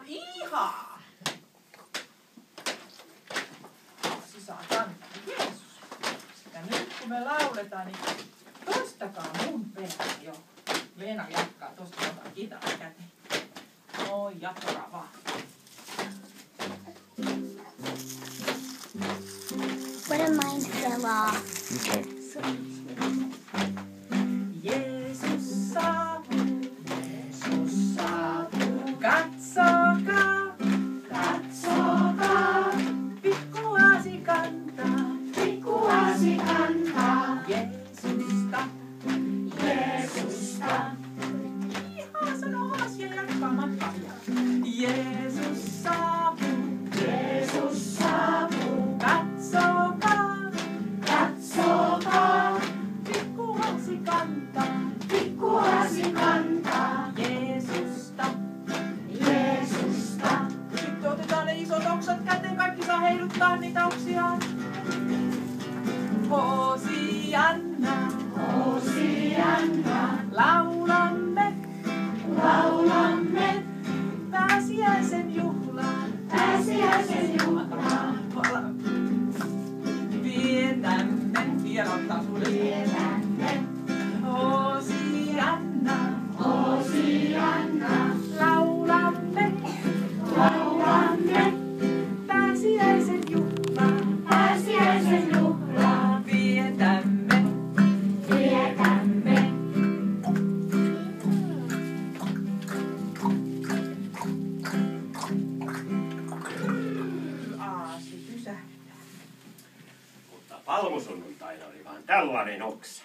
Ihaa! Sisään kantaa. Jeesus. Ja nyt kun me lauletaan, niin toistakaa mun perään jo. Leena jatkaa, tosta otan kitaran käteen. No, jatkaa vaan. What a mind fell off. Okay. Jeesus saapuu, katsokaa, Katsokaa, pikkuasi kantaa, pikkuasi kantaa Jeesusta. Jeesusta. Ihaa sano alas ja jatkaa matkaa. Jeesus saapuu, Jeesus saapuu, katsokaa, katsokaa, pikkuasi kantaa, pikkuasi kantaa Jeesusta. Jeesusta. Sitten otetaan ne isot oksat käteen, kaikki saa heiluttaa niitä oksiaan. Hosianna, Hosianna, laulamme, laulamme pääsiäisen juhlaan. pääsiäisen juhlaan. Vietämme, vielä ottaa sulle. Vietämme Hosianna, Hosianna, laulamme, laulamme pääsiäisen juhlaan. pääsiäisen juhlaan. Vietämme. Vietämme Aasi pysähtää. Mutta palmusunnuntaina oli vaan tällainen oksa.